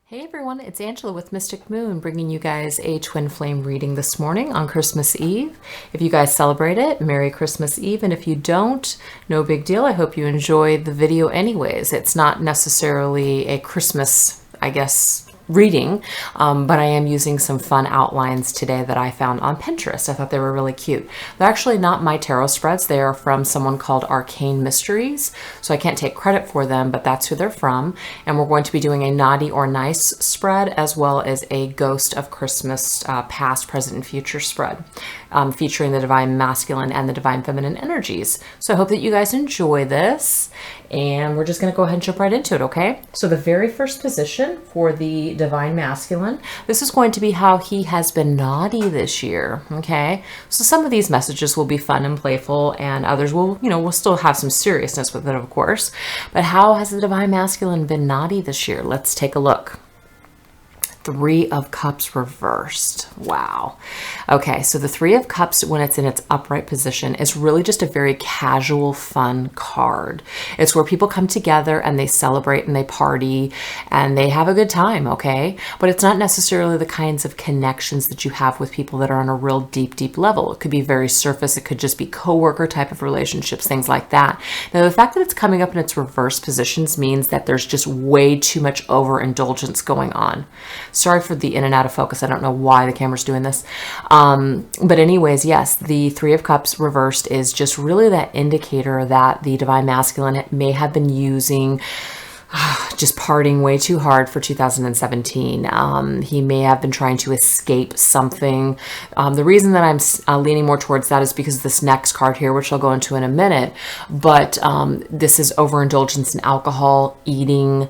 Hey everyone, it's Angela with Mystic Moon bringing you guys a twin flame reading this morning on Christmas Eve. If you guys celebrate it, Merry Christmas Eve, and if you don't, no big deal. I hope you enjoyed the video anyways. It's not necessarily a Christmas, reading, but I am using some fun outlines today that I found on Pinterest. I thought they were really cute. They're actually not my tarot spreads. They are from someone called Arcane Mysteries, so I can't take credit for them, but that's who they're from. And we're going to be doing a naughty or nice spread, as well as a Ghost of Christmas past, present, and future spread, featuring the divine masculine and the divine feminine energies. So I hope that you guys enjoy this, and we're just going to go ahead and jump right into it, okay? So the very first position for the divine masculine, this is going to be how he has been naughty this year, okay? So some of these messages will be fun and playful, and others will, we'll still have some seriousness with it, of course. But how has the divine masculine been naughty this year? Let's take a look. Three of Cups reversed. Wow. Okay, so the Three of Cups, when it's in its upright position, is really just a very casual, fun card. It's where people come together and they celebrate and they party and they have a good time, okay? But it's not necessarily the kinds of connections that you have with people that are on a real deep, deep level. It could be very surface. It could just be coworker type of relationships, things like that. Now, the fact that it's coming up in its reverse positions means that there's just way too much overindulgence going on. Sorry for the in and out of focus. I don't know why the camera's doing this. But anyways, yes, the Three of Cups reversed is just really that indicator that the divine masculine may have been using just partying way too hard for 2017. He may have been trying to escape something. The reason that I'm leaning more towards that is because this next card here, which I'll go into in a minute, but this is overindulgence in alcohol, eating,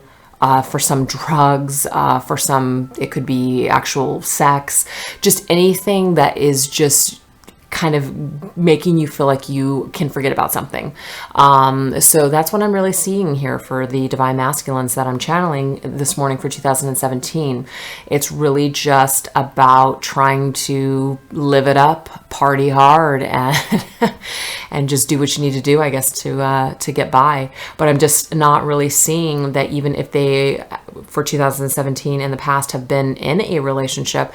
for some drugs, for some, it could be actual sex, just anything that is just kind of making you feel like you can forget about something. So that's what I'm really seeing here for the divine masculines that I'm channeling this morning for 2017. It's really just about trying to live it up, party hard, and and just do what you need to do, I guess, to get by. But I'm just not really seeing that even if they, for 2017 in the past, have been in a relationship,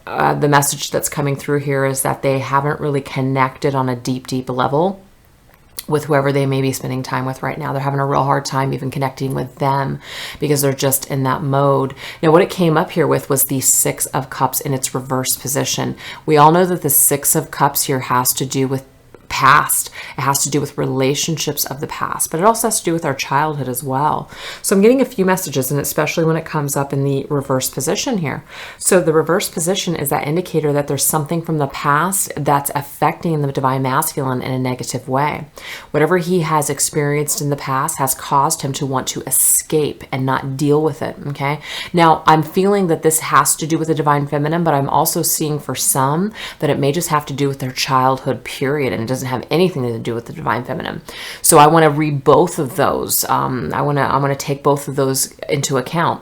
the message that's coming through here is that they haven't really connected on a deep, deep level with whoever they may be spending time with right now. They're having a real hard time even connecting with them because they're just in that mode. Now, what it came up here with was the Six of Cups in its reverse position. We all know that the Six of Cups here has to do with past. It has to do with relationships of the past, but it also has to do with our childhood as well. So I'm getting a few messages, and especially when it comes up in the reverse position here. So the reverse position is that indicator that there's something from the past that's affecting the divine masculine in a negative way. Whatever he has experienced in the past has caused him to want to escape and not deal with it, okay? Now, I'm feeling that this has to do with the divine feminine, but I'm also seeing for some that it may just have to do with their childhood period, and it doesn't have anything to do with the divine feminine. So I want to read both of those. I want to take both of those into account.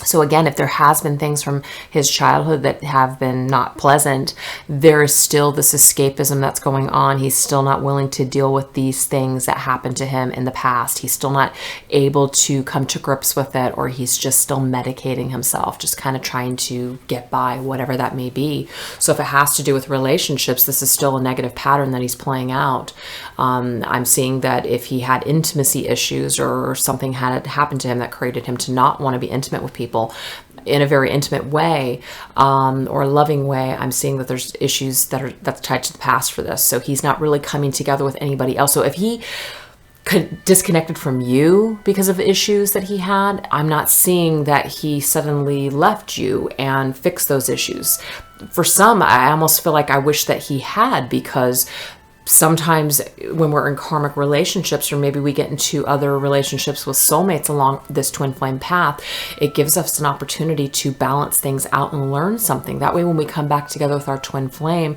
So again, if there has been things from his childhood that have been not pleasant, there is still this escapism that's going on. He's still not willing to deal with these things that happened to him in the past. He's still not able to come to grips with it, or he's just still medicating himself, just kind of trying to get by, whatever that may be. So if it has to do with relationships, this is still a negative pattern that he's playing out. I'm seeing that if he had intimacy issues or something had happened to him that created him to not want to be intimate with people in a very intimate way, or a loving way, I'm seeing that there's issues that's tied to the past for this. So he's not really coming together with anybody else. So if he disconnected from you because of issues that he had, I'm not seeing that he suddenly left you and fixed those issues. For some, I almost feel like I wish that he had, because sometimes when we're in karmic relationships, or maybe we get into other relationships with soulmates along this twin flame path, it gives us an opportunity to balance things out and learn something. That way, when we come back together with our twin flame,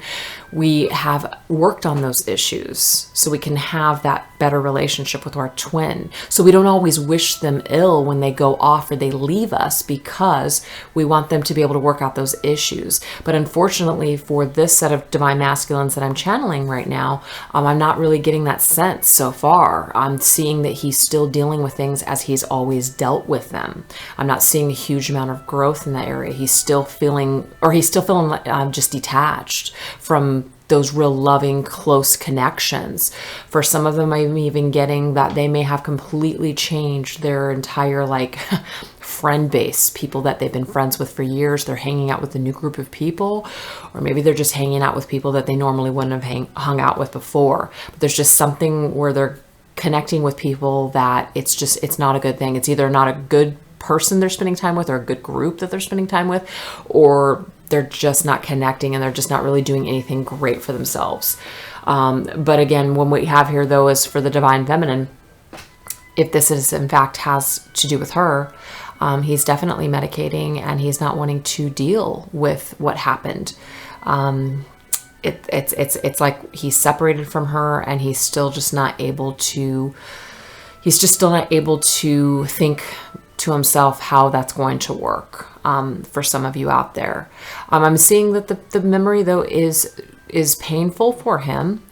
we have worked on those issues so we can have that better relationship with our twin. So we don't always wish them ill when they go off or they leave us, because we want them to be able to work out those issues. But unfortunately, for this set of divine masculines that I'm channeling right now, I'm not really getting that sense so far. I'm seeing that he's still dealing with things as he's always dealt with them. I'm not seeing a huge amount of growth in that area. He's still feeling like just detached from those real loving, close connections. For some of them, I'm even getting that they may have completely changed their entire friend base, people that they've been friends with for years. They're hanging out with a new group of people, or maybe they're just hanging out with people that they normally wouldn't have hung out with before. But there's just something where they're connecting with people that it's not a good thing. It's either not a good person they're spending time with, or a good group that they're spending time with, or they're just not connecting and they're just not really doing anything great for themselves. But again, what we have here though is for the divine feminine, if this is in fact has to do with her, he's definitely medicating and he's not wanting to deal with what happened. It's like he's separated from her and he's still just not able to think to himself how that's going to work. For some of you out there, I'm seeing that the memory though is painful for him.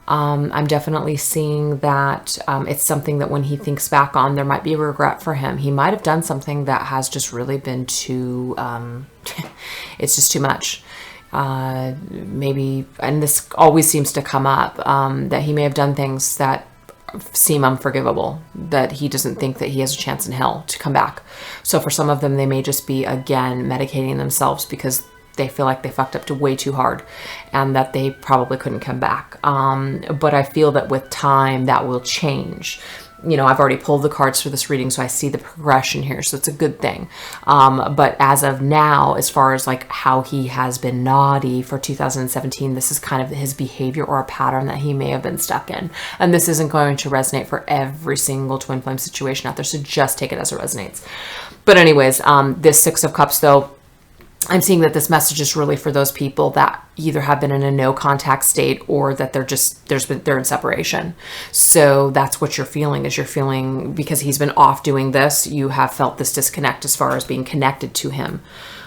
I'm definitely seeing that it's something that when he thinks back on, there might be a regret for him. He might have done something that has just really been too, it's just too much. Maybe, and this always seems to come up, that he may have done things that seem unforgivable, that he doesn't think that he has a chance in hell to come back. So for some of them, they may just be, again, medicating themselves because they feel like they fucked up way too hard and that they probably couldn't come back. But I feel that with time, that will change. I've already pulled the cards for this reading, so I see the progression here. So it's a good thing. But as of now, as far as how he has been naughty for 2017, this is kind of his behavior or a pattern that he may have been stuck in. And this isn't going to resonate for every single twin flame situation out there. So just take it as it resonates. But anyways, this Six of Cups though, I'm seeing that this message is really for those people that either have been in a no contact state or that they're in separation. So that's what you're feeling, because he's been off doing this, you have felt this disconnect as far as being connected to him.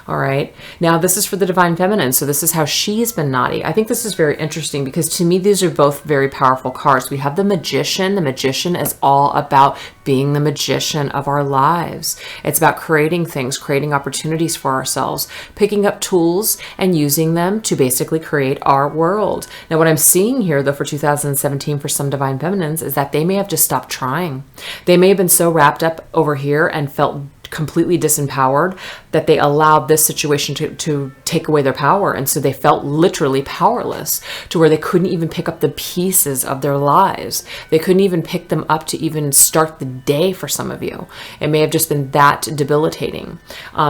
All right. Now this is for the divine feminine. So this is how she's been naughty. I think this is very interesting because to me, these are both very powerful cards. We have the magician. The magician is all about being the magician of our lives. It's about creating things, creating opportunities for ourselves, picking up tools and using them to basically create our world. Now, what I'm seeing here though for 2017 for some divine feminines is that they may have just stopped trying. They may have been so wrapped up over here and felt completely disempowered that they allowed this situation to take away their power. And so they felt literally powerless to where they couldn't even pick up the pieces of their lives. They couldn't even pick them up to even start the day for some of you. It may have just been that debilitating.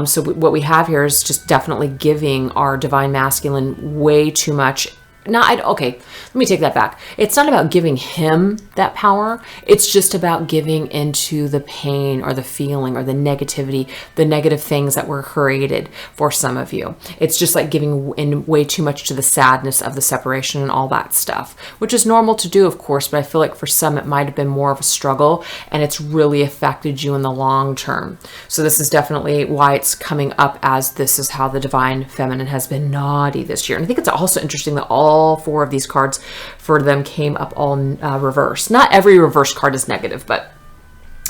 So what we have here is just definitely giving our divine masculine way too much. Okay, let me take that back. It's not about giving him that power. It's just about giving into the pain or the feeling or the negativity, the negative things that were created for some of you. It's just like giving in way too much to the sadness of the separation and all that stuff, which is normal to do, of course, but I feel like for some it might have been more of a struggle and it's really affected you in the long term. So this is definitely why it's coming up as this is how the divine feminine has been naughty this year. And I think it's also interesting that all four of these cards for them came up all reverse. Not every reverse card is negative, but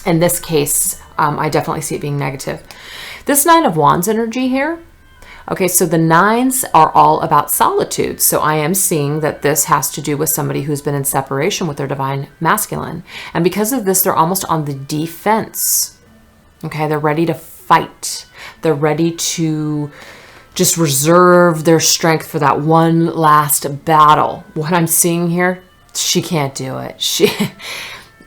in this case, I definitely see it being negative. This Nine of Wands energy here. Okay, so the nines are all about solitude. So I am seeing that this has to do with somebody who's been in separation with their divine masculine. And because of this, they're almost on the defense. Okay, they're ready to fight. They're ready to just reserve their strength for that one last battle. What I'm seeing here, she can't do it.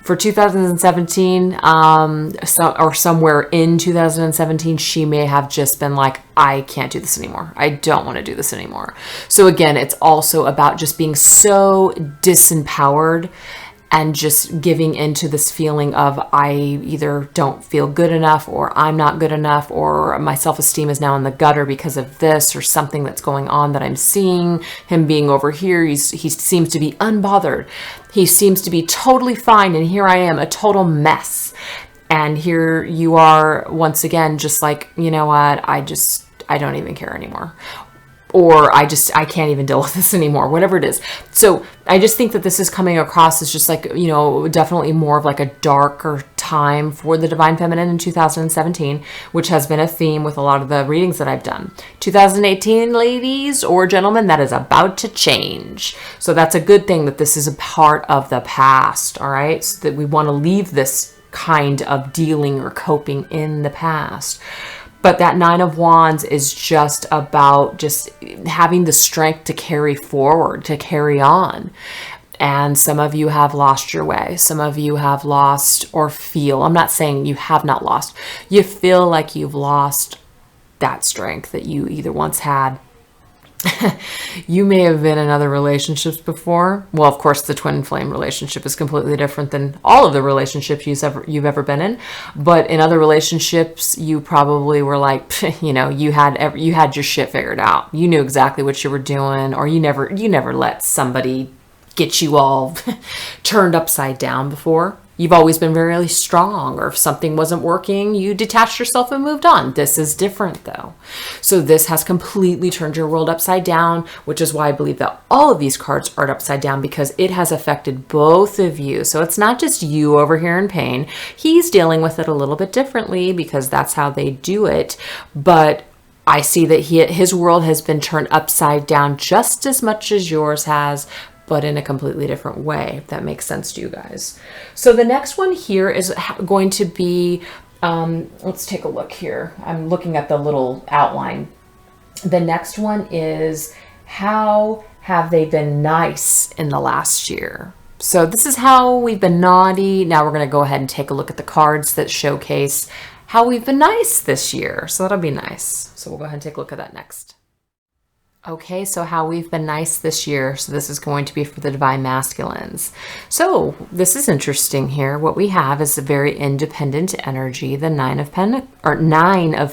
For 2017, or somewhere in 2017, she may have just been like, I can't do this anymore. I don't want to do this anymore. So again, it's also about just being so disempowered and just giving into this feeling of I either don't feel good enough, or I'm not good enough, or my self-esteem is now in the gutter because of this or something that's going on that I'm seeing. Him being over here, he seems to be unbothered. He seems to be totally fine, and here I am, a total mess. And here you are once again, just like, you know what, I don't even care anymore. Or I can't even deal with this anymore, whatever it is. So I just think that this is coming across as just like, definitely more of like a darker time for the Divine Feminine in 2017, which has been a theme with a lot of the readings that I've done. 2018, ladies or gentlemen, that is about to change. So that's a good thing that this is a part of the past, all right? So that we want to leave this kind of dealing or coping in the past. But that Nine of Wands is just about just having the strength to carry forward, to carry on. And some of you have lost your way. Some of you have lost or feel, I'm not saying you have not lost. You feel like you've lost that strength that you either once had. You may have been in other relationships before. Well, of course, the twin flame relationship is completely different than all of the relationships you've ever been in. But in other relationships, you probably were like, you had your shit figured out. You knew exactly what you were doing, or you never let somebody get you all turned upside down before. You've always been very strong, or if something wasn't working, you detached yourself and moved on. This is different though. So this has completely turned your world upside down, which is why I believe that all of these cards are upside down, because it has affected both of you. So it's not just you over here in pain. He's dealing with it a little bit differently because that's how they do it. But I see that his world has been turned upside down just as much as yours has, but in a completely different way, if that makes sense to you guys. So the next one here is going to be, let's take a look here. I'm looking at the little outline. The next one is, how have they been nice in the last year? So this is how we've been naughty. Now we're going to go ahead and take a look at the cards that showcase how we've been nice this year. So that'll be nice. So we'll go ahead and take a look at that next. Okay, so how we've been nice this year. So this is going to be for the Divine Masculines. So this is interesting here. What we have is a very independent energy, the Nine of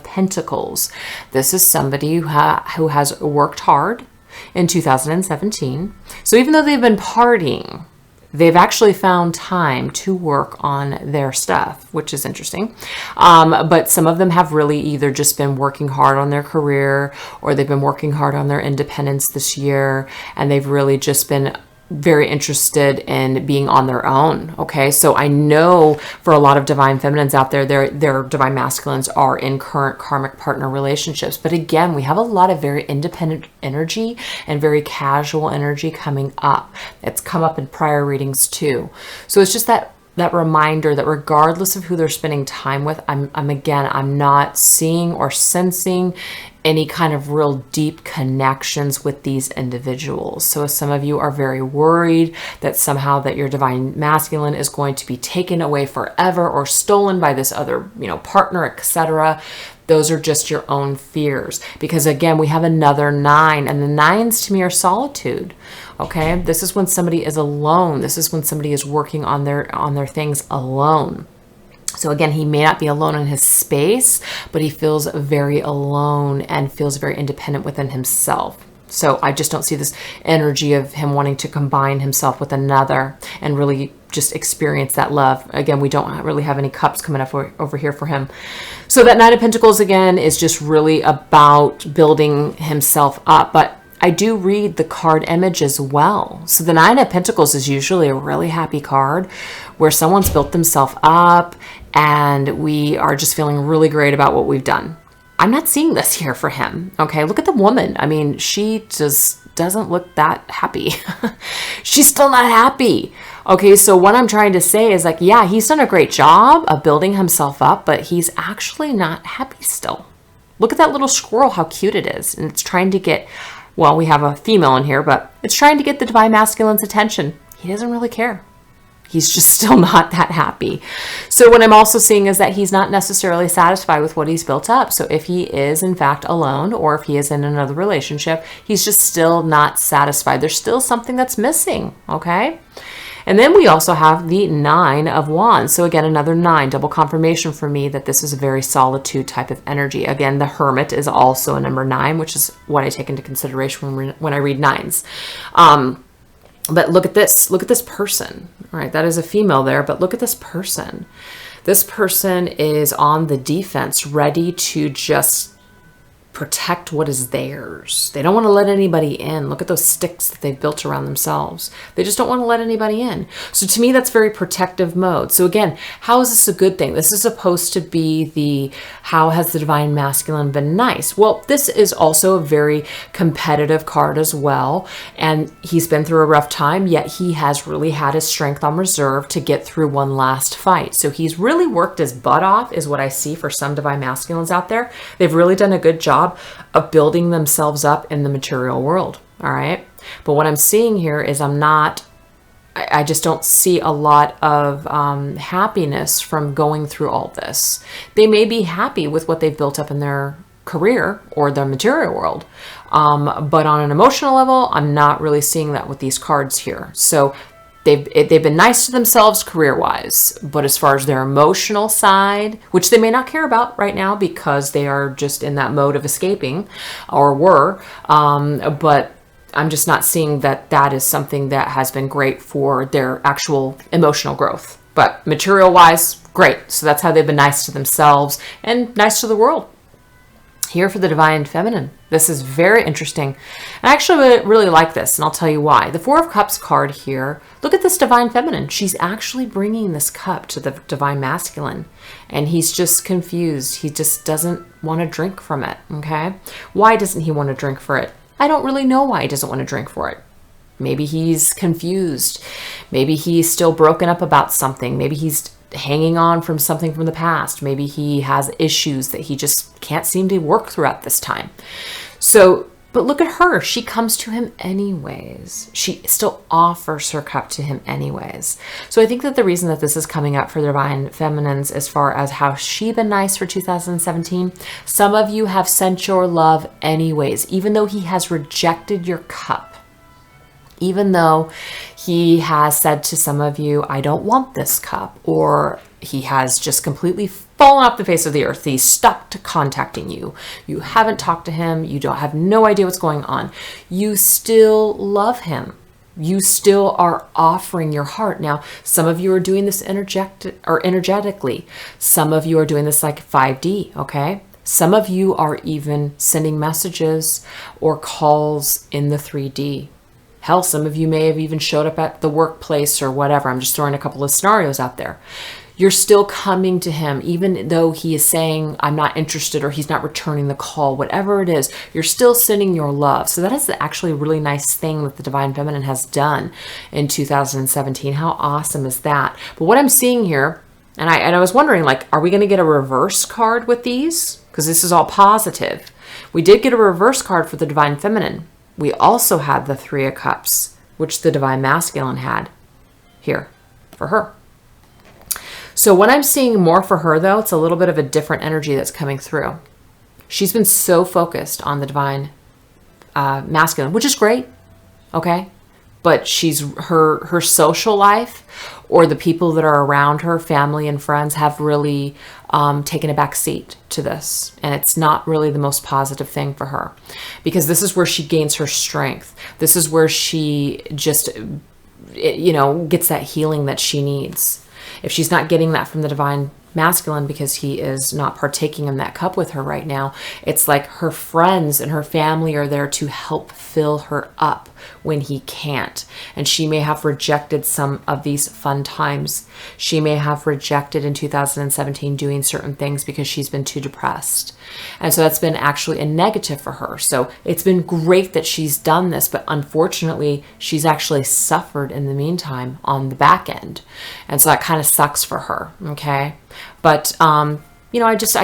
Pentacles. This is somebody who has worked hard in 2017. So even though they've been partying, they've actually found time to work on their stuff, which is interesting. But some of them have really either just been working hard on their career, or they've been working hard on their independence this year, and they've really just been very interested in being on their own. Okay, so I know for a lot of divine feminines out there, their divine masculines are in current karmic partner relationships. But again, we have a lot of very independent energy and very casual energy coming up. It's come up in prior readings too. So it's just that reminder that regardless of who they're spending time with, I'm not seeing or sensing any kind of real deep connections with these individuals. So if some of you are very worried that somehow that your divine masculine is going to be taken away forever or stolen by this other, partner, etc., those are just your own fears. Because again, we have another 9, and the 9s to me are solitude. Okay, this is when somebody is alone. This is when somebody is working on their things alone. So again, he may not be alone in his space, but he feels very alone and feels very independent within himself. So I just don't see this energy of him wanting to combine himself with another and really just experience that love. Again, we don't really have any cups coming up over here for him. So that Nine of Pentacles, again, is just really about building himself up. But I do read the card image as well. So the Nine of Pentacles is usually a really happy card where someone's built themselves up and we are just feeling really great about what we've done. I'm not seeing this here for him. Okay, look at the woman. I mean, she just doesn't look that happy. She's still not happy. Okay, so what I'm trying to say is like, yeah, he's done a great job of building himself up, but he's actually not happy still. Look at that little squirrel, how cute it is. And it's trying to get, well, we have a female in here, but it's trying to get the divine masculine's attention. He doesn't really care. He's just still not that happy. So what I'm also seeing is that he's not necessarily satisfied with what he's built up. So if he is in fact alone, or if he is in another relationship, he's just still not satisfied. There's still something that's missing, okay? And then we also have the Nine of Wands. So again, another 9, double confirmation for me that this is a very solitude type of energy. Again, the Hermit is also a number 9, which is what I take into consideration when I read 9s. But look at this. Look at this person. All right, that is a female there, but look at this person. This person is on the defense, ready to just protect what is theirs. They don't want to let anybody in. Look at those sticks that they've built around themselves. They just don't want to let anybody in. So to me, that's very protective mode. So again, how is this a good thing? This is supposed to be the, how has the divine masculine been nice? Well, this is also a very competitive card as well. And he's been through a rough time, yet he has really had his strength on reserve to get through one last fight. So he's really worked his butt off, is what I see for some divine masculines out there. They've really done a good job of building themselves up in the material world. All right. But what I'm seeing here is I just don't see a lot of happiness from going through all this. They may be happy with what they've built up in their career or the material world. But on an emotional level, I'm not really seeing that with these cards here. So they've been nice to themselves career-wise, but as far as their emotional side, which they may not care about right now because they are just in that mode of escaping, or were, but I'm just not seeing that that is something that has been great for their actual emotional growth. But material-wise, great. So that's how they've been nice to themselves and nice to the world. Here for the divine feminine. This is very interesting. And I actually really like this, and I'll tell you why. The Four of Cups card here, look at this divine feminine. She's actually bringing this cup to the divine masculine, and he's just confused. He just doesn't want to drink from it, okay? Why doesn't he want to drink for it? I don't really know why he doesn't want to drink for it. Maybe he's confused. Maybe he's still broken up about something. Maybe he's hanging on from something from the past. Maybe he has issues that he just can't seem to work through at this time. So, but look at her. She comes to him anyways. She still offers her cup to him anyways. So I think that the reason that this is coming up for the divine feminines as far as how she been nice for 2017, some of you have sent your love anyways, even though he has rejected your cup. Even though he has said to some of you, I don't want this cup, or he has just completely fallen off the face of the earth. He stopped contacting you. You haven't talked to him. You don't have no idea what's going on. You still love him. You still are offering your heart. Now, some of you are doing this energetically. Some of you are doing this like 5D, okay? Some of you are even sending messages or calls in the 3D. Hell, some of you may have even showed up at the workplace or whatever. I'm just throwing a couple of scenarios out there. You're still coming to him, even though he is saying, I'm not interested, or he's not returning the call, whatever it is, you're still sending your love. So that is actually a really nice thing that the Divine Feminine has done in 2017. How awesome is that? But what I'm seeing here, and I was wondering, like, are we going to get a reverse card with these? Because this is all positive. We did get a reverse card for the Divine Feminine. We also had the Three of Cups, which the Divine Masculine had here for her. So what I'm seeing more for her, though, it's a little bit of a different energy that's coming through. She's been so focused on the Divine Masculine, which is great, okay? But her social life or the people that are around her, family and friends, have really taken a back seat to this. And it's not really the most positive thing for her, because this is where she gains her strength. This is where she just, gets that healing that she needs. If she's not getting that from the Divine Masculine because he is not partaking in that cup with her right now, it's like her friends and her family are there to help fill her up when he can't. And she may have rejected some of these fun times. She may have rejected in 2017 doing certain things because she's been too depressed. And so that's been actually a negative for her. So it's been great that she's done this, but unfortunately, she's actually suffered in the meantime on the back end. And so that kind of sucks for her, okay? But, I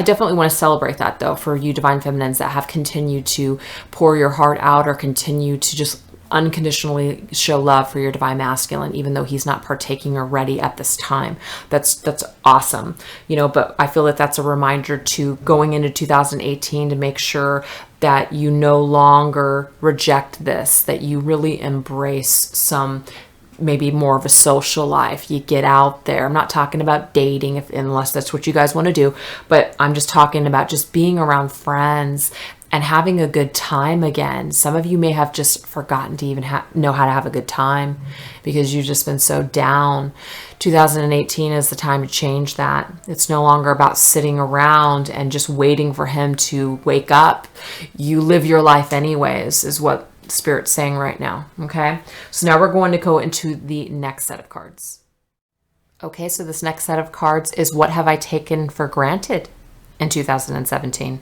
definitely want to celebrate that, though, for you Divine Feminines that have continued to pour your heart out or continue to just unconditionally show love for your Divine Masculine, even though he's not partaking or ready at this time. That's awesome. But I feel that that's a reminder to going into 2018 to make sure that you no longer reject this, that you really embrace some maybe more of a social life. You get out there. I'm not talking about dating unless that's what you guys want to do, but I'm just talking about just being around friends and having a good time again. Some of you may have just forgotten to even know how to have a good time because you've just been so down. 2018 is the time to change that. It's no longer about sitting around and just waiting for him to wake up. You live your life anyways, is what Spirit's saying right now. Okay, so now we're going to go into the next set of cards. Okay, so this next set of cards is what have I taken for granted in 2017?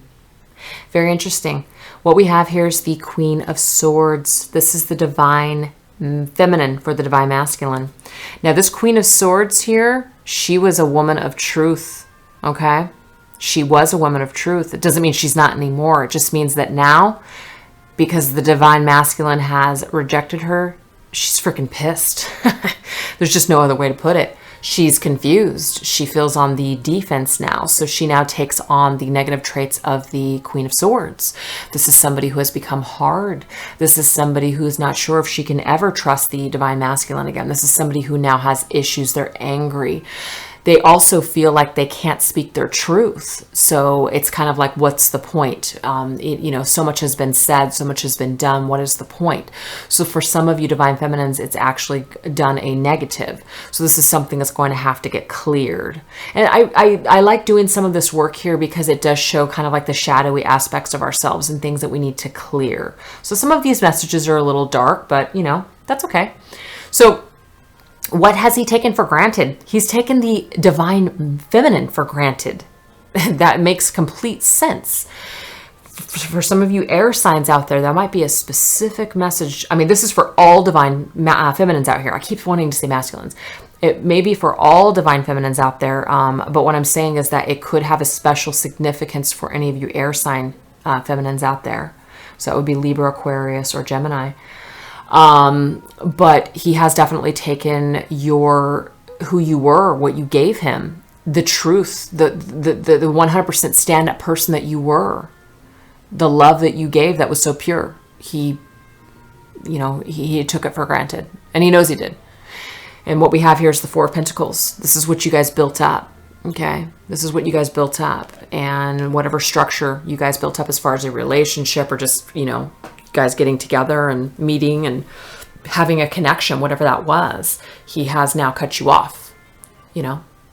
Very interesting. What we have here is the Queen of Swords. This is the divine feminine for the divine masculine. Now, this Queen of Swords here, she was a woman of truth. Okay, she was a woman of truth. It doesn't mean she's not anymore. It just means that now, because the divine masculine has rejected her, she's freaking pissed. There's just no other way to put it. She's confused. She feels on the defense now. So she now takes on the negative traits of the Queen of Swords. This is somebody who has become hard. This is somebody who is not sure if she can ever trust the divine masculine again. This is somebody who now has issues. They're angry. They also feel like they can't speak their truth. So it's kind of like, what's the point? So much has been said, so much has been done. What is the point? So for some of you divine feminines, it's actually done a negative. So this is something that's going to have to get cleared. And I like doing some of this work here because it does show kind of like the shadowy aspects of ourselves and things that we need to clear. So some of these messages are a little dark, but that's okay. So what has he taken for granted? He's taken the divine feminine for granted. That makes complete sense. For some of you air signs out there, that might be a specific message. I mean, this is for all divine feminines out here. I keep wanting to say masculines. It may be for all divine feminines out there, but what I'm saying is that it could have a special significance for any of you air sign feminines out there. So that would be Libra, Aquarius, or Gemini. But he has definitely taken who you were, what you gave him, the truth, the 100% stand-up person that you were, the love that you gave that was so pure. He took it for granted, and he knows he did. And what we have here is the Four of Pentacles. This is what you guys built up. Okay, this is what you guys built up, and whatever structure you guys built up as far as a relationship or just, guys getting together and meeting and having a connection, whatever that was, he has now cut you off.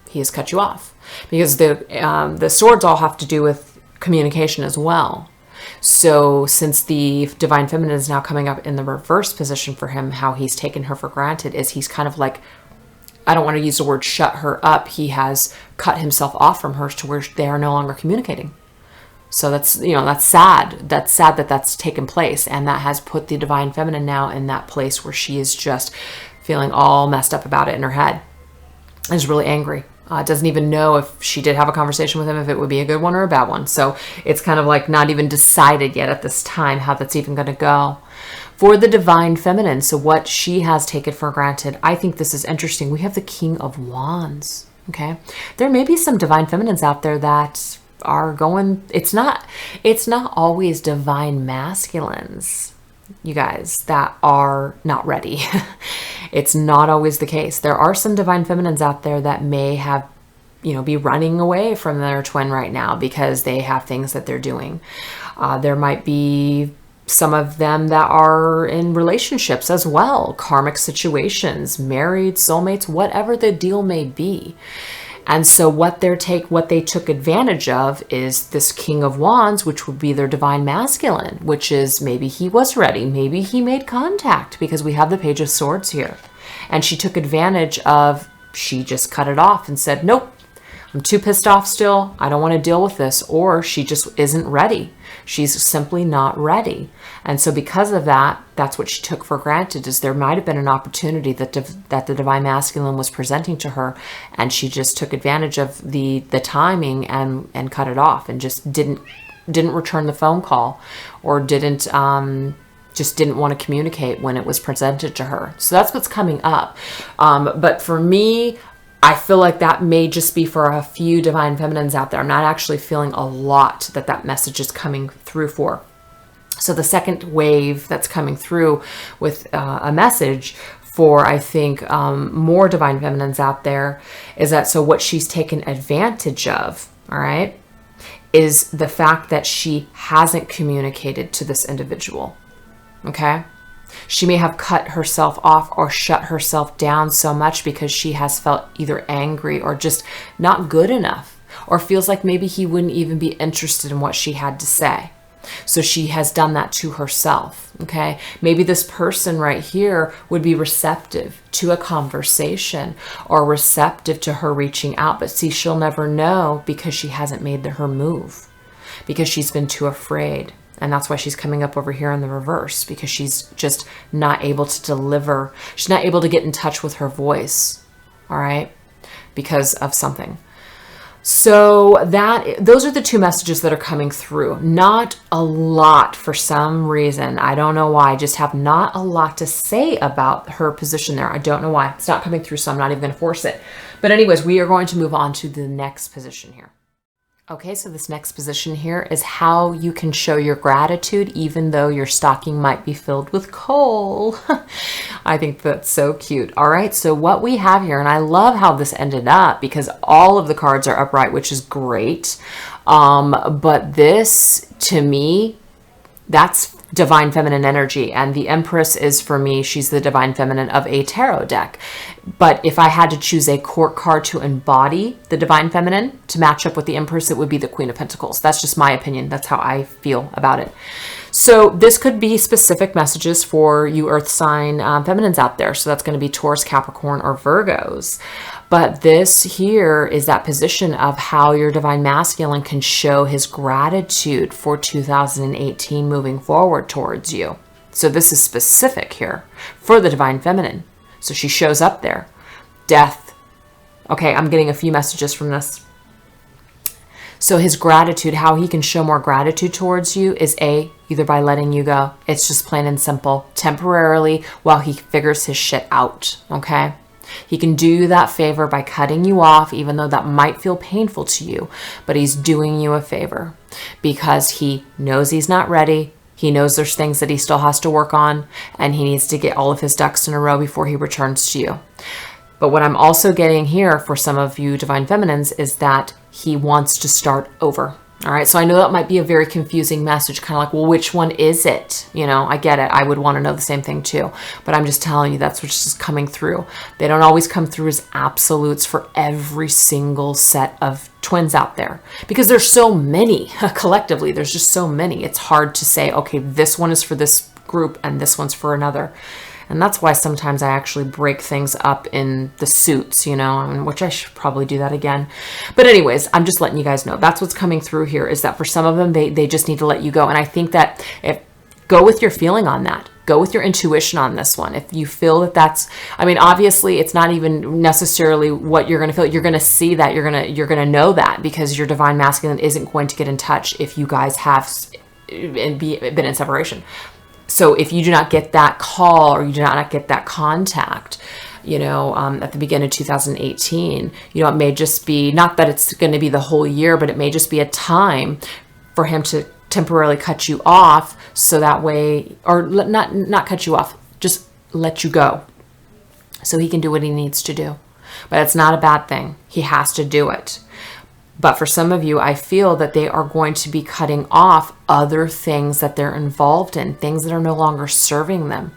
He has cut you off because the swords all have to do with communication as well. So since the divine feminine is now coming up in the reverse position for him, how he's taken her for granted is he's kind of like, I don't want to use the word shut her up. He has cut himself off from her to where they are no longer communicating. So that's, that's sad. That's sad that that's taken place. And that has put the divine feminine now in that place where she is just feeling all messed up about it in her head. And is really angry. Doesn't even know if she did have a conversation with him, if it would be a good one or a bad one. So it's kind of like not even decided yet at this time how that's even going to go. For the divine feminine, so what she has taken for granted, I think this is interesting. We have the King of Wands. Okay. There may be some divine feminines out there that are going, it's not always divine masculines, you guys, that are not ready. It's not always the case. There are some divine feminines out there that may have, be running away from their twin right now because they have things that they're doing. There might be some of them that are in relationships as well, karmic situations, married, soulmates, whatever the deal may be. And so what they took advantage of is this King of Wands, which would be their divine masculine, which is maybe he was ready. Maybe he made contact because we have the Page of Swords here. And she took advantage of, she just cut it off and said, nope, I'm too pissed off still. I don't want to deal with this. Or she just isn't ready. She's simply not ready. And so because of that, that's what she took for granted, is there might have been an opportunity that the divine masculine was presenting to her, and she just took advantage of the timing and cut it off and just didn't return the phone call, or just didn't want to communicate when it was presented to her. So that's what's coming up. But for me, I feel like that may just be for a few divine feminines out there. I'm not actually feeling a lot that message is coming through for. So the second wave that's coming through with a message for, I think, more divine feminines out there, is that so what she's taken advantage of, all right, is the fact that she hasn't communicated to this individual, okay? She may have cut herself off or shut herself down so much because she has felt either angry or just not good enough, or feels like maybe he wouldn't even be interested in what she had to say. So she has done that to herself, okay? Maybe this person right here would be receptive to a conversation or receptive to her reaching out, but see, she'll never know because she hasn't made her move, because she's been too afraid. And that's why she's coming up over here in the reverse, because she's just not able to deliver. She's not able to get in touch with her voice, all right, because of something. So those are the two messages that are coming through. Not a lot for some reason. I don't know why. I just have not a lot to say about her position there. I don't know why. It's not coming through, so I'm not even going to force it. But anyways, we are going to move on to the next position here. Okay, so this next position here is how you can show your gratitude even though your stocking might be filled with coal. I think that's so cute. All right, so what we have here, and I love how this ended up because all of the cards are upright, which is great. But this, to me, that's divine feminine energy, and the Empress is, for me, she's the divine feminine of a tarot deck. But if I had to choose a court card to embody the divine feminine to match up with the Empress, it would be the Queen of Pentacles. That's just my opinion. That's how I feel about it. So this could be specific messages for you earth sign feminines out there. So that's going to be Taurus, Capricorn, or Virgos. But this here is that position of how your divine masculine can show his gratitude for 2018 moving forward towards you. So this is specific here for the divine feminine. So she shows up there. Death. Okay, I'm getting a few messages from this. So his gratitude, how he can show more gratitude towards you is either by letting you go. It's just plain and simple. Temporarily while he figures his shit out. Okay? He can do you that favor by cutting you off, even though that might feel painful to you. But he's doing you a favor because he knows he's not ready. He knows there's things that he still has to work on, and he needs to get all of his ducks in a row before he returns to you. But what I'm also getting here for some of you divine feminines is that he wants to start over. All right, so I know that might be a very confusing message, kind of like, well, which one is it? You know, I get it. I would want to know the same thing too. But I'm just telling you, that's what's just coming through. They don't always come through as absolutes for every single set of twins out there, because there's so many collectively. There's just so many. It's hard to say, okay, this one is for this group and this one's for another. And that's why sometimes I actually break things up in the suits, you know, which I should probably do that again. But anyways, I'm just letting you guys know. That's what's coming through here, is that for some of them, they just need to let you go. And I think that go with your feeling on that. Go with your intuition on this one. If you feel that that's, I mean, obviously it's not even necessarily what you're going to feel. You're going to see that, you're going to know that, because your divine masculine isn't going to get in touch if you guys have been in separation. So if you do not get that call or you do not get that contact, you know, at the beginning of 2018, you know, it may just be, not that it's going to be the whole year, but it may just be a time for him to temporarily cut you off, so that way, or not cut you off, just let you go so he can do what he needs to do. But it's not a bad thing. He has to do it. But for some of you, I feel that they are going to be cutting off other things that they're involved in, things that are no longer serving them,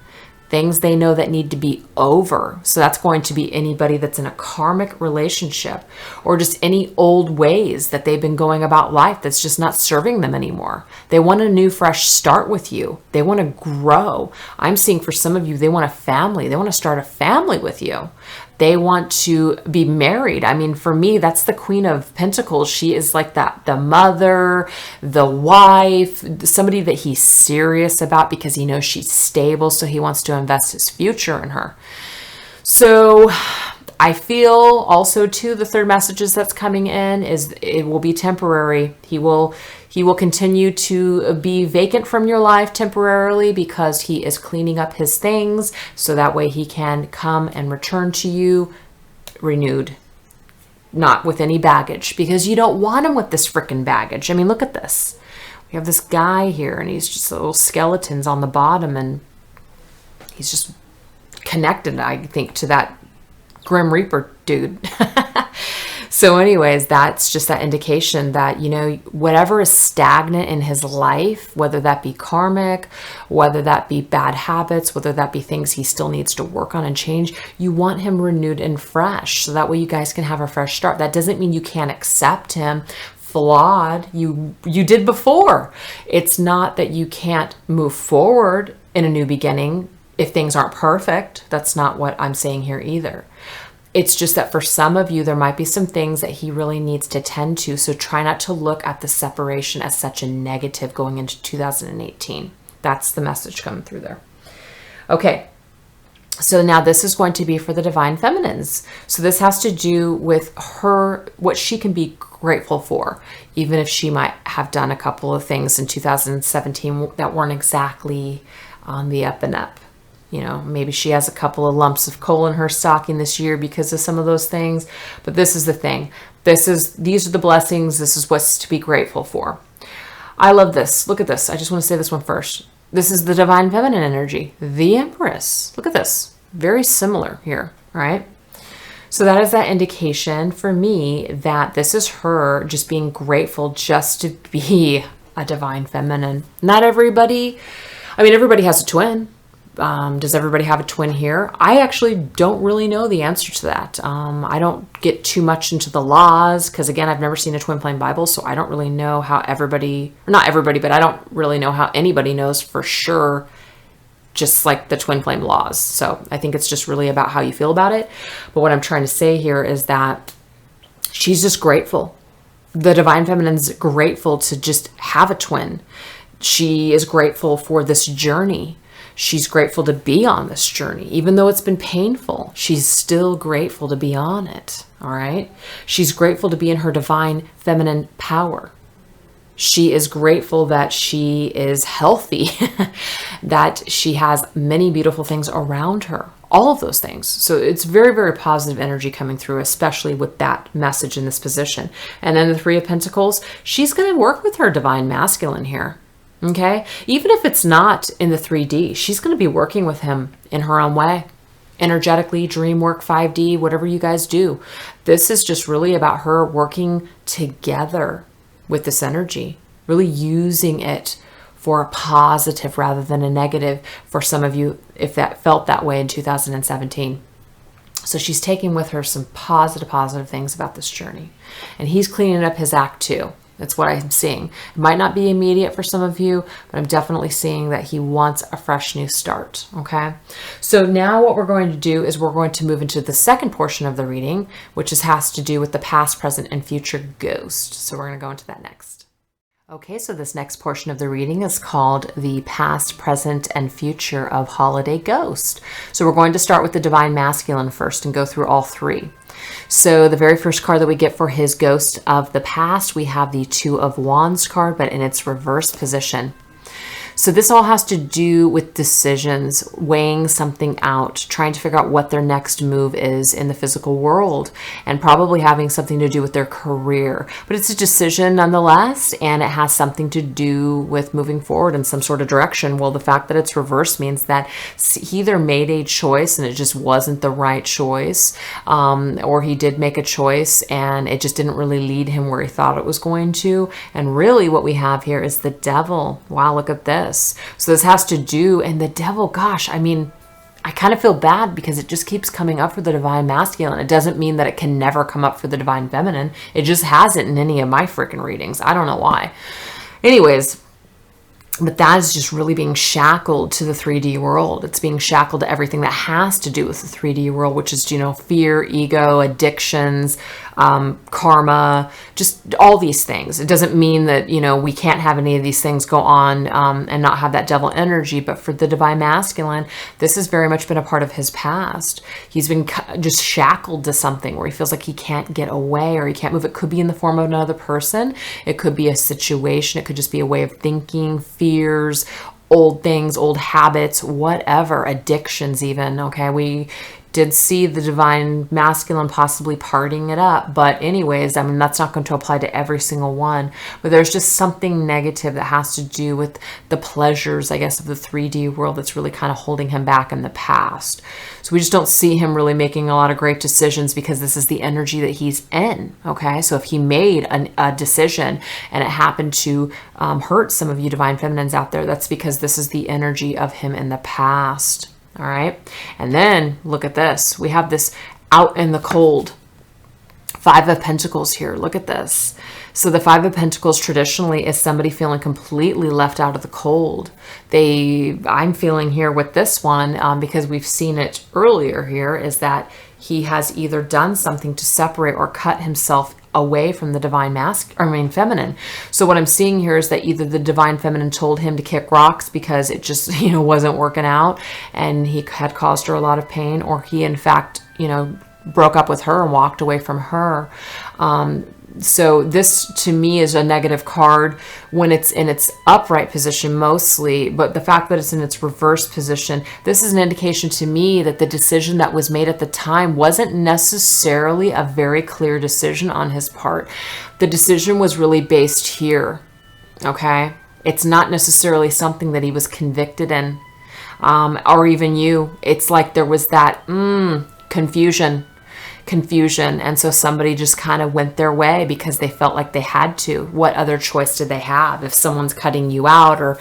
things they know that need to be over. So that's going to be anybody that's in a karmic relationship, or just any old ways that they've been going about life that's just not serving them anymore. They want a new, fresh start with you. They want to grow. I'm seeing for some of you, they want a family. They want to start a family with you. They want to be married. I mean, for me, that's the Queen of Pentacles. She is like that, the mother, the wife, somebody that he's serious about because he knows she's stable, so he wants to invest his future in her. So I feel also too, the third messages that's coming in is it will be temporary. He will continue to be vacant from your life temporarily because he is cleaning up his things, so that way he can come and return to you renewed, not with any baggage, because you don't want him with this freaking baggage. I mean, look at this. We have this guy here and he's just little skeletons on the bottom, and he's just connected, I think, to that Grim Reaper dude. So anyways, that's just that indication that, you know, whatever is stagnant in his life, whether that be karmic, whether that be bad habits, whether that be things he still needs to work on and change, you want him renewed and fresh. So that way you guys can have a fresh start. That doesn't mean you can't accept him flawed. You did before. It's not that you can't move forward in a new beginning if things aren't perfect. That's not what I'm saying here either. It's just that for some of you, there might be some things that he really needs to tend to. So try not to look at the separation as such a negative going into 2018. That's the message coming through there. Okay. So now this is going to be for the divine feminines. So this has to do with her, what she can be grateful for, even if she might have done a couple of things in 2017 that weren't exactly on the up and up. You know, maybe she has a couple of lumps of coal in her stocking this year because of some of those things. But this is the thing. These are the blessings. This is what's to be grateful for. I love this. Look at this. I just want to say this one first. This is the divine feminine energy, the Empress. Look at this. Very similar here, right? So that is that indication for me that this is her just being grateful just to be a divine feminine. Not everybody, I mean, everybody has a twin. Does everybody have a twin here? I actually don't really know the answer to that. I don't get too much into the laws because, again, I've never seen a twin flame Bible, so I don't really know how everybody, or not everybody, but I don't really know how anybody knows for sure, just like the twin flame laws. So I think it's just really about how you feel about it. But what I'm trying to say here is that she's just grateful. The divine feminine's grateful to just have a twin. She is grateful for this journey. She's grateful to be on this journey. Even though it's been painful, she's still grateful to be on it. All right. She's grateful to be in her divine feminine power. She is grateful that she is healthy, that she has many beautiful things around her, all of those things. So it's very, very positive energy coming through, especially with that message in this position. And then the Three of Pentacles, she's going to work with her divine masculine here. Okay, even if it's not in the 3D, she's going to be working with him in her own way, energetically, dream work, 5D, whatever you guys do. This is just really about her working together with this energy, really using it for a positive rather than a negative for some of you, if that felt that way in 2017. So she's taking with her some positive things about this journey, and he's cleaning up his act too. That's what I'm seeing. It might not be immediate for some of you, but I'm definitely seeing that he wants a fresh new start. Okay. So now what we're going to do is we're going to move into the second portion of the reading, which has to do with the past, present, and future ghost. So we're going to go into that next. Okay, so this next portion of the reading is called the past, present, and future of Holiday Ghost. So we're going to start with the divine masculine first and go through all three. So the very first card that we get for his ghost of the past, we have the Two of Wands card, but in its reverse position. So this all has to do with decisions, weighing something out, trying to figure out what their next move is in the physical world, and probably having something to do with their career. But it's a decision nonetheless, and it has something to do with moving forward in some sort of direction. Well, the fact that it's reversed means that he either made a choice and it just wasn't the right choice, or he did make a choice and it just didn't really lead him where he thought it was going to. And really what we have here is the Devil. Wow, look at this. So this has to do, and the Devil, gosh, I mean, I kind of feel bad because it just keeps coming up for the divine masculine. It doesn't mean that it can never come up for the divine feminine. It just hasn't in any of my freaking readings. I don't know why. Anyways, but that is just really being shackled to the 3D world. It's being shackled to everything that has to do with the 3D world, which is, fear, ego, addictions, karma, just all these things. It doesn't mean that, we can't have any of these things go on and not have that devil energy. But for the divine masculine, this has very much been a part of his past. He's been just shackled to something where he feels like he can't get away or he can't move. It could be in the form of another person. It could be a situation. It could just be a way of thinking, fears, old things, old habits, whatever, addictions even. Okay, did see the divine masculine possibly partying it up. But anyways, I mean, that's not going to apply to every single one. But there's just something negative that has to do with the pleasures, I guess, of the 3D world that's really kind of holding him back in the past. So we just don't see him really making a lot of great decisions because this is the energy that he's in, okay? So if he made a decision and it happened to hurt some of you divine feminines out there, that's because this is the energy of him in the past. All right. And then look at this. We have this out in the cold. 5 of Pentacles here. Look at this. So the 5 of Pentacles traditionally is somebody feeling completely left out of the cold. I'm feeling here with this one, because we've seen it earlier here, is that he has either done something to separate or cut himself away from the divine feminine. So what I'm seeing here is that either the divine feminine told him to kick rocks because it just, wasn't working out and he had caused her a lot of pain, or he in fact, broke up with her and walked away from her. So this to me is a negative card when it's in its upright position mostly, but the fact that it's in its reverse position, this is an indication to me that the decision that was made at the time wasn't necessarily a very clear decision on his part. The decision was really based here, okay? It's not necessarily something that he was convicted in, or even you. It's like there was that confusion, and so somebody just kind of went their way because they felt like they had to. What other choice did they have? If someone's cutting you out or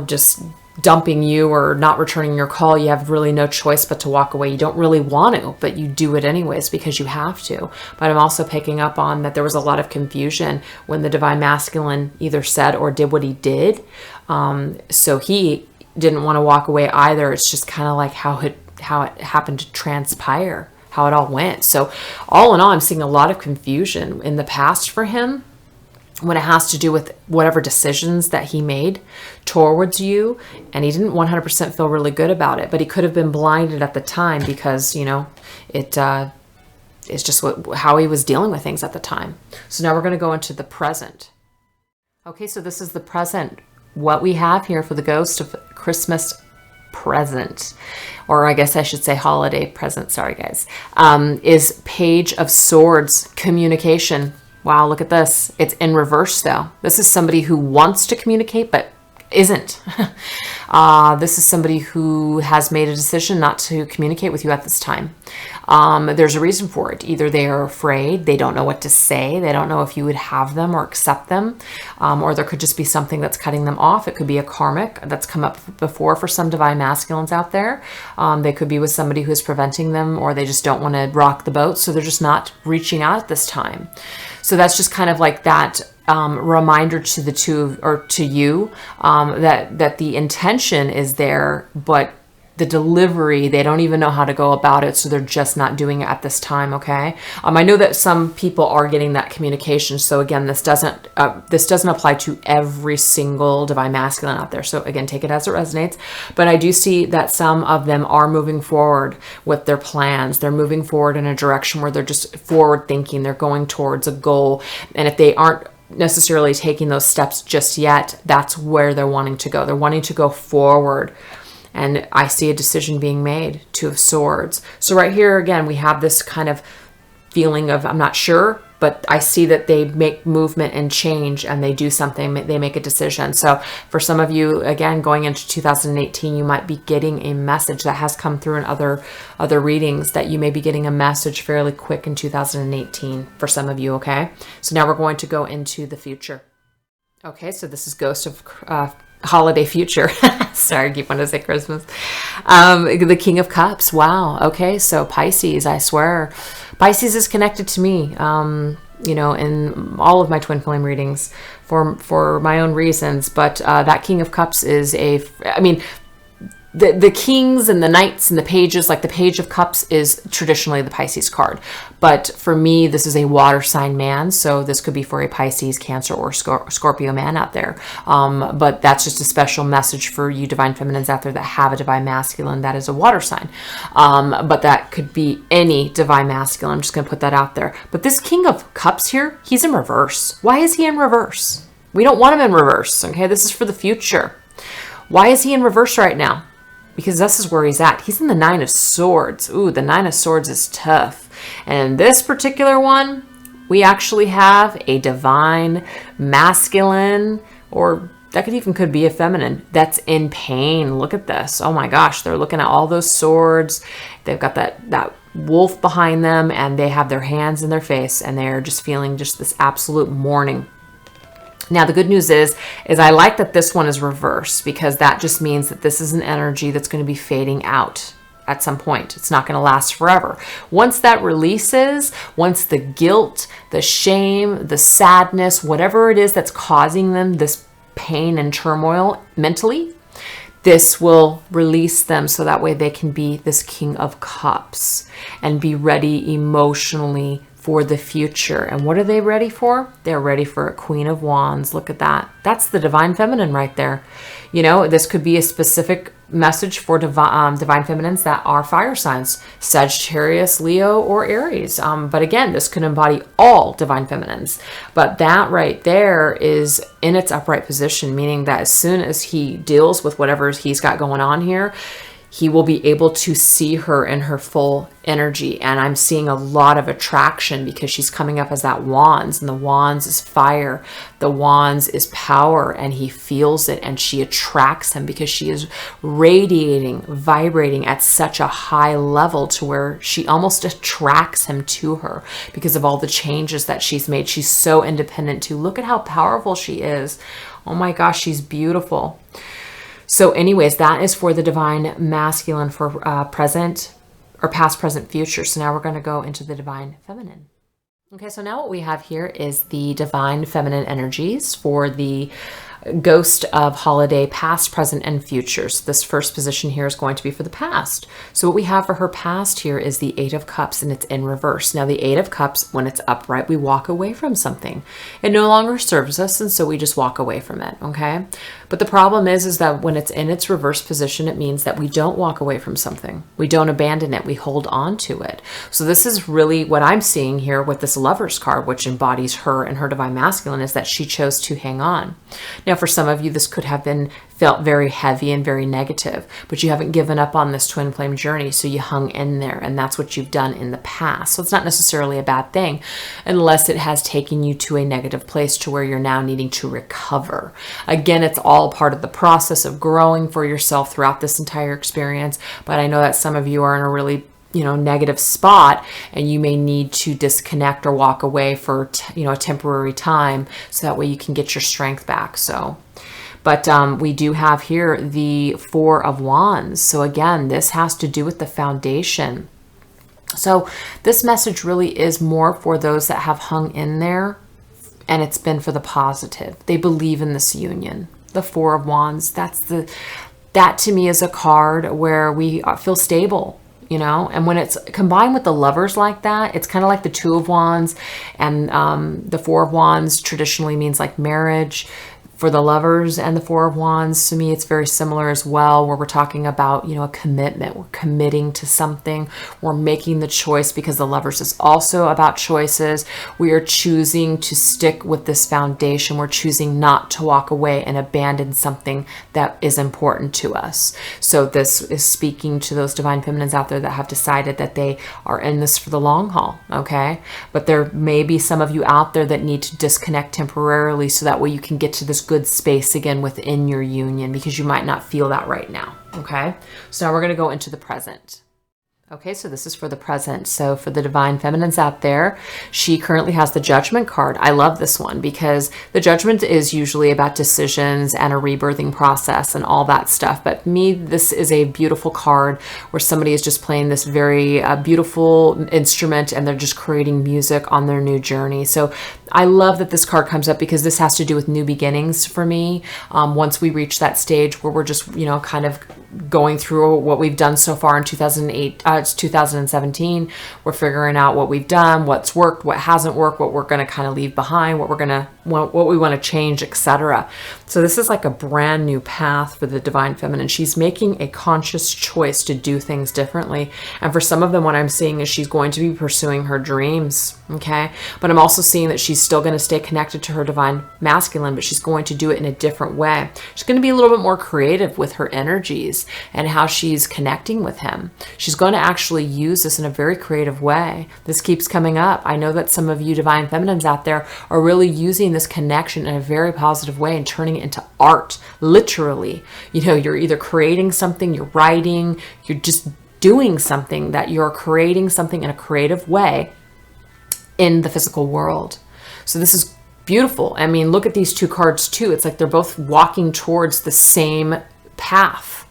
just dumping you or not returning your call, you have really no choice but to walk away. You don't really want to, but you do it anyways because you have to. But I'm also picking up on that there was a lot of confusion when the divine masculine either said or did what he did. So he didn't want to walk away either. It's just kind of like how it happened to transpire, how it all went. So all in all, I'm seeing a lot of confusion in the past for him when it has to do with whatever decisions that he made towards you. And he didn't 100% feel really good about it, but he could have been blinded at the time because, it's just how he was dealing with things at the time. So now we're going to go into the present. Okay, so this is the present. What we have here for the ghost of Christmas present, or I guess I should say holiday present, sorry guys, is Page of Swords, communication. Wow, look at this. It's in reverse though. This is somebody who wants to communicate but isn't. This is somebody who has made a decision not to communicate with you at this time. There's a reason for it. Either they are afraid, they don't know what to say, they don't know if you would have them or accept them, or there could just be something that's cutting them off. It could be a karmic that's come up before for some divine masculines out there. They could be with somebody who's preventing them, or they just don't want to rock the boat, so they're just not reaching out at this time. So that's just kind of like that reminder to the two, or to you, that the intention is there, but the delivery, they don't even know how to go about it, so they're just not doing it at this time, okay? I know that some people are getting that communication, so again, this doesn't apply to every single divine masculine out there, so again, take it as it resonates, but I do see that some of them are moving forward with their plans. They're moving forward in a direction where they're just forward thinking, they're going towards a goal, and if they aren't necessarily taking those steps just yet, that's where they're wanting to go. They're wanting to go forward. And I see a decision being made, 2 of Swords. So right here, again, we have this kind of feeling of, I'm not sure, but I see that they make movement and change and they do something, they make a decision. So for some of you, again, going into 2018, you might be getting a message that has come through in other readings, that you may be getting a message fairly quick in 2018 for some of you, okay? So now we're going to go into the future. Okay, so this is Ghost of Holiday Future. Sorry, I keep wanting to say Christmas. The King of Cups. Wow. Okay, so Pisces, I swear. Pisces is connected to me, in all of my twin flame readings for my own reasons. But that King of Cups is the kings and the knights and the pages, like the Page of Cups is traditionally the Pisces card. But for me, this is a water sign man. So this could be for a Pisces, Cancer, or Scorpio man out there. But that's just a special message for you divine feminines out there that have a divine masculine that is a water sign. But that could be any divine masculine. I'm just going to put that out there. But this King of Cups here, he's in reverse. Why is he in reverse? We don't want him in reverse. Okay, this is for the future. Why is he in reverse right now? because this is where he's at. He's in the Nine of Swords. Ooh, the Nine of Swords is tough. And this particular one, we actually have a divine masculine, or that could be a feminine, that's in pain. Look at this. Oh my gosh, they're looking at all those swords. They've got that wolf behind them, and they have their hands in their face, and they're just feeling just this absolute mourning. Now, the good news is I like that this one is reversed, because that just means that this is an energy that's going to be fading out at some point. It's not going to last forever. Once that releases, once the guilt, the shame, the sadness, whatever it is that's causing them this pain and turmoil mentally, this will release them, so that way they can be this King of Cups and be ready emotionally for the future. And what are they ready for? They're ready for a Queen of Wands. Look at that. That's the divine feminine right there. You know, this could be a specific message for divine feminines that are fire signs, Sagittarius, Leo, or Aries. But again, this could embody all divine feminines. But that right there is in its upright position, meaning that as soon as he deals with whatever he's got going on here, he will be able to see her in her full energy. And I'm seeing a lot of attraction, because she's coming up as that wands, and the wands is fire. The wands is power, and he feels it, and she attracts him because she is radiating, vibrating at such a high level to where she almost attracts him to her because of all the changes that she's made. She's so independent too. Look at how powerful she is. Oh my gosh, she's beautiful. So anyways, that is for the divine masculine for present or past, present, future. So now we're going to go into the divine feminine. Okay, so now what we have here is the divine feminine energies for the ghost of holiday past, present, and future. So this first position here is going to be for the past. So what we have for her past here is the Eight of Cups, and it's in reverse. Now the Eight of Cups, when it's upright, we walk away from something. It no longer serves us, and so we just walk away from it, okay? But the problem is that when it's in its reverse position, it means that we don't walk away from something. We don't abandon it. We hold on to it. So this is really what I'm seeing here with this Lover's card, which embodies her and her divine masculine, is that she chose to hang on. Now, for some of you, this could have felt very heavy and very negative, but you haven't given up on this twin flame journey, so you hung in there, and that's what you've done in the past. So it's not necessarily a bad thing, unless it has taken you to a negative place to where you're now needing to recover. Again, it's all part of the process of growing for yourself throughout this entire experience, but I know that some of you are in a really negative spot, and you may need to disconnect or walk away for a temporary time, so that way you can get your strength back. But we do have here the Four of Wands. So again, this has to do with the foundation. So this message really is more for those that have hung in there, and it's been for the positive. They believe in this union. The Four of Wands, that to me is a card where we feel stable. And when it's combined with the Lovers like that, it's kind of like the Two of Wands, and the Four of Wands traditionally means like marriage. For the Lovers and the Four of Wands, to me, it's very similar as well, where we're talking about, a commitment. We're committing to something. We're making the choice, because the Lovers is also about choices. We are choosing to stick with this foundation. We're choosing not to walk away and abandon something that is important to us. So this is speaking to those divine feminines out there that have decided that they are in this for the long haul, okay? But there may be some of you out there that need to disconnect temporarily, so that way you can get to this good space again within your union, because you might not feel that right now. Okay, so now we're going to go into the present. Okay, so this is for the present. So for the divine feminines out there, she currently has the Judgment card. I love this one, because the Judgment is usually about decisions and a rebirthing process and all that stuff. But me, this is a beautiful card where somebody is just playing this very beautiful instrument, and they're just creating music on their new journey. So I love that this card comes up, because this has to do with new beginnings for me. Once we reach that stage where we're just, kind of going through what we've done so far in 2017, we're figuring out what we've done, what's worked, what hasn't worked, what we're going to kind of leave behind, what we're going to what we want to change, etc. So this is like a brand new path for the divine feminine. She's making a conscious choice to do things differently. And for some of them, what I'm seeing is she's going to be pursuing her dreams. Okay. But I'm also seeing that she's still going to stay connected to her divine masculine, but she's going to do it in a different way. She's going to be a little bit more creative with her energies and how she's connecting with him. She's going to actually use this in a very creative way. This keeps coming up. I know that some of you divine feminines out there are really using this connection in a very positive way and turning it into art, literally. You know, you're either creating something, you're writing, you're just doing something, that you're creating something in a creative way in the physical world. So this is beautiful. I mean, look at these two cards too. It's like they're both walking towards the same path.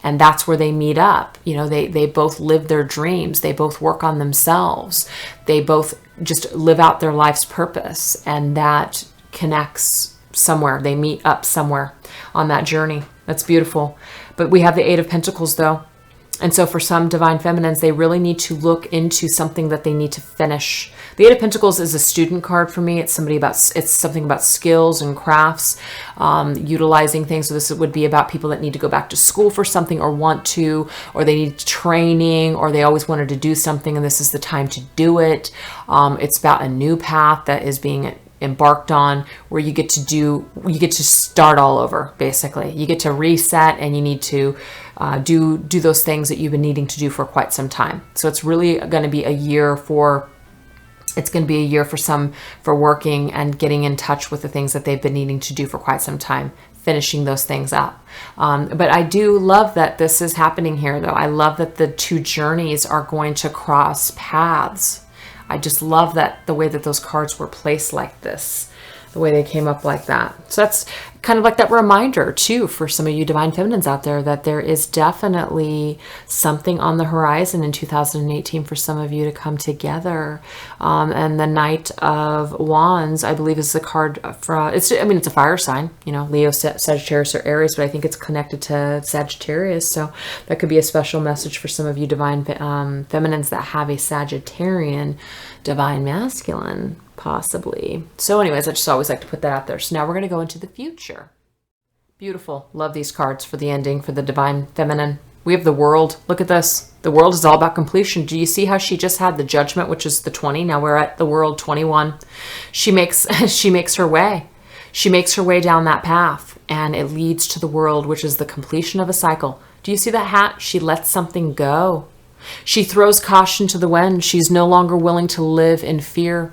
And that's where they meet up. You know, they both live their dreams. They both work on themselves. They both just live out their life's purpose. And that connects somewhere. They meet up somewhere on that journey. That's beautiful. But we have the Eight of Pentacles though. And so for some divine feminines, they really need to look into something that they need to finish. The Eight of Pentacles is a student card for me. It's something about skills and crafts, utilizing things. So this would be about people that need to go back to school for something, or want to, or they need training, or they always wanted to do something and this is the time to do it. It's about a new path that is being embarked on, where you get to start all over. Basically, you get to reset, and you need to do those things that you've been needing to do for quite some time. So it's really going to be a year for some for working and getting in touch with the things that they've been needing to do for quite some time, finishing those things up. But I do love that this is happening here though. I love that the two journeys are going to cross paths. I just love that the way that those cards were placed like this, the way they came up like that. So that's kind of like that reminder too for some of you divine feminines out there that there is definitely something on the horizon in 2018 for some of you to come together. And the Knight of Wands, I believe, is the card for it's a fire sign, you know, Leo, Sagittarius, or Aries, but I think it's connected to Sagittarius. So that could be a special message for some of you divine feminines that have a Sagittarian divine masculine, possibly. So anyways, I just always like to put that out there. So now we're going to go into the future. Beautiful. Love these cards for the ending, for the divine feminine. We have the World. Look at this. The World is all about completion. Do you see how she just had the Judgment, which is the 20? Now we're at the World, 21. She makes her way. She makes her way down that path, and it leads to the World, which is the completion of a cycle. Do you see that hat? She lets something go. She throws caution to the wind. She's no longer willing to live in fear.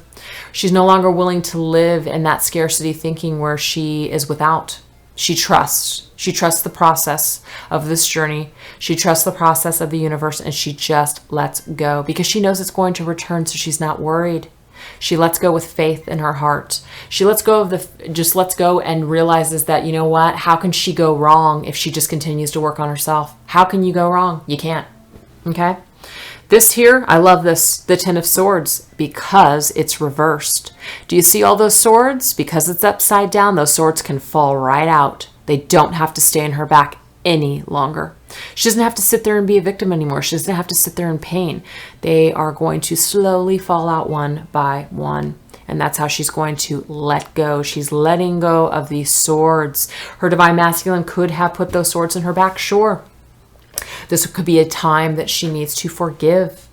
She's no longer willing to live in that scarcity thinking where she is without. She trusts. She trusts the process of this journey. She trusts the process of the universe, and she just lets go because she knows it's going to return, so she's not worried. She lets go with faith in her heart. She lets go and realizes that, you know what? How can she go wrong if she just continues to work on herself? How can you go wrong? You can't. Okay. This here, I love this, the Ten of Swords, because it's reversed. Do you see all those swords? Because it's upside down, those swords can fall right out. They don't have to stay in her back any longer. She doesn't have to sit there and be a victim anymore. She doesn't have to sit there in pain. They are going to slowly fall out one by one. And that's how she's going to let go. She's letting go of these swords. Her divine masculine could have put those swords in her back, sure. This could be a time that she needs to forgive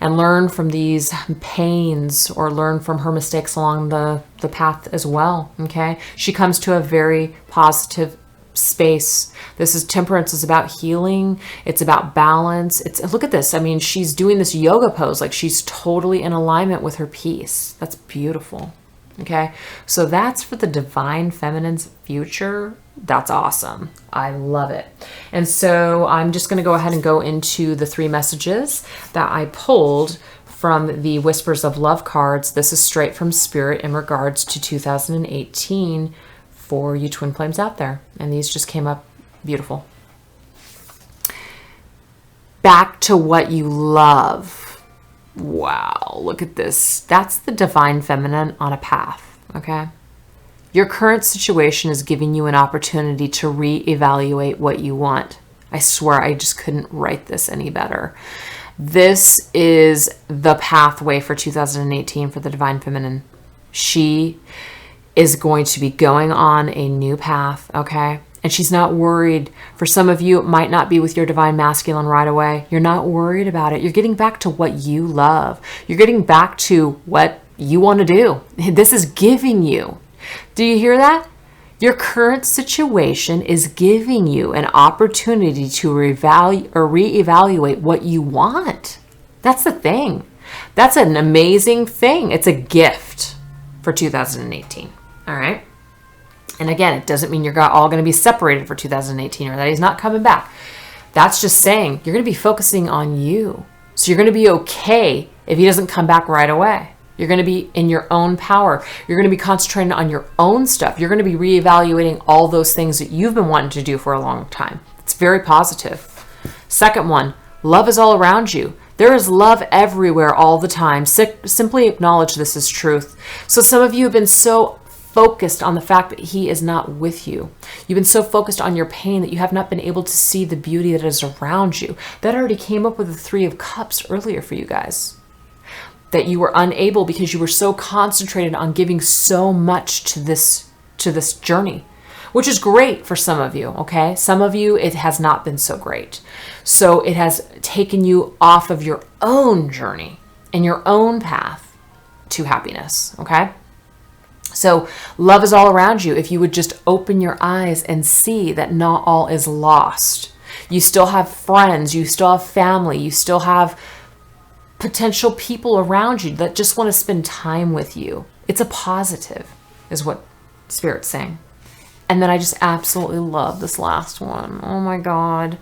and learn from these pains, or learn from her mistakes along the path as well. Okay. She comes to a very positive space. This is Temperance. Is about healing. It's about balance. Look at this. I mean, she's doing this yoga pose. Like she's totally in alignment with her peace. That's beautiful. Okay. So that's for the divine feminine's future. That's awesome. I love it. And so I'm just going to go ahead and go into the 3 messages that I pulled from the Whispers of Love cards. This is straight from Spirit in regards to 2018 for you twin flames out there. And these just came up beautiful. Back to what you love. Wow, look at this. That's the divine feminine on a path, okay? Your current situation is giving you an opportunity to reevaluate what you want. I swear I just couldn't write this any better. This is the pathway for 2018 for the divine feminine. She is going to be going on a new path, okay? And she's not worried. For some of you, it might not be with your divine masculine right away. You're not worried about it. You're getting back to what you love. You're getting back to what you want to do. This is giving you. Do you hear that? Your current situation is giving you an opportunity to reevaluate what you want. That's the thing. That's an amazing thing. It's a gift for 2018. All right. And again, it doesn't mean you're all going to be separated for 2018 or that he's not coming back. That's just saying you're going to be focusing on you. So you're going to be okay if he doesn't come back right away. You're going to be in your own power. You're going to be concentrating on your own stuff. You're going to be reevaluating all those things that you've been wanting to do for a long time. It's very positive. Second one, love is all around you. There is love everywhere all the time. Simply acknowledge this as truth. So some of you have been so focused on the fact that he is not with you. You've been so focused on your pain that you have not been able to see the beauty that is around you. That already came up with the 3 of Cups earlier for you guys. That you were unable because you were so concentrated on giving so much to this journey, which is great for some of you, okay? Some of you, it has not been so great. So it has taken you off of your own journey and your own path to happiness, okay? So love is all around you. If you would just open your eyes and see that not all is lost. You still have friends, you still have family, you still have potential people around you that just want to spend time with you. It's a positive, is what Spirit's saying. And then I just absolutely love this last one. Oh my God.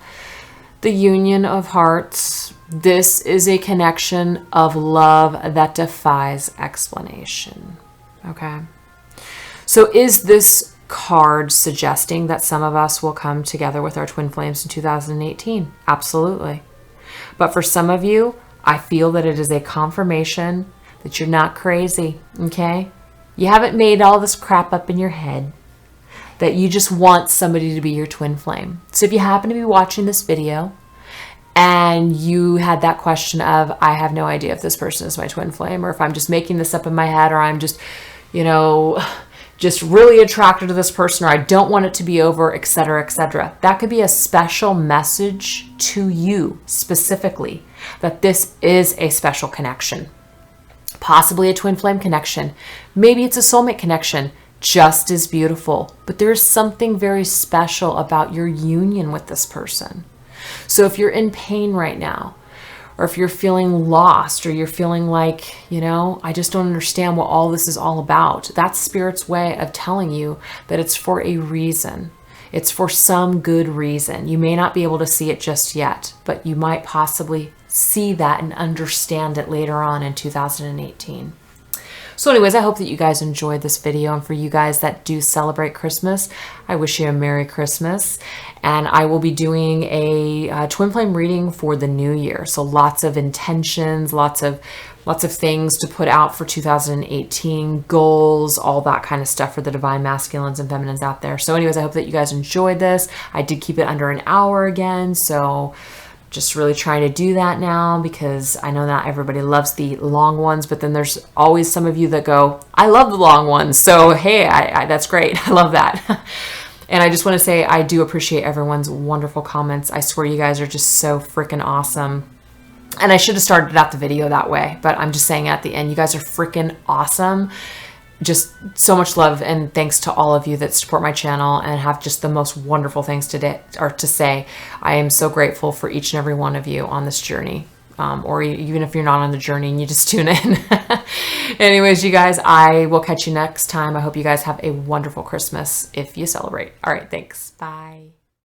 The union of hearts. This is a connection of love that defies explanation. Okay. So is this card suggesting that some of us will come together with our twin flames in 2018? Absolutely. But for some of you, I feel that it is a confirmation that you're not crazy, okay? You haven't made all this crap up in your head, that you just want somebody to be your twin flame. So if you happen to be watching this video and you had that question of, I have no idea if this person is my twin flame, or if I'm just making this up in my head, or I'm just, just really attracted to this person, or I don't want it to be over, etc., etc. That could be a special message to you specifically, that this is a special connection. Possibly a twin flame connection. Maybe it's a soulmate connection, just as beautiful. But there's something very special about your union with this person. So if you're in pain right now, or if you're feeling lost, or you're feeling like, I just don't understand what all this is all about, that's Spirit's way of telling you that it's for a reason. It's for some good reason. You may not be able to see it just yet, but you might possibly see that and understand it later on in 2018. So anyways, I hope that you guys enjoyed this video, and for you guys that do celebrate Christmas, I wish you a Merry Christmas. And I will be doing a twin flame reading for the new year. So lots of intentions, lots of things to put out for 2018, goals, all that kind of stuff for the divine masculines and feminines out there. So anyways, I hope that you guys enjoyed this. I did keep it under an hour again, so just really trying to do that now, because I know not everybody loves the long ones, but then there's always some of you that go, I love the long ones. So hey, that's great. I love that. And I just want to say, I do appreciate everyone's wonderful comments. I swear you guys are just so freaking awesome. And I should have started out the video that way, but I'm just saying at the end, you guys are freaking awesome. Just so much love and thanks to all of you that support my channel and have just the most wonderful things to say. I am so grateful for each and every one of you on this journey. Or even if you're not on the journey and you just tune in. Anyways, you guys, I will catch you next time. I hope you guys have a wonderful Christmas if you celebrate. All right, thanks. Bye.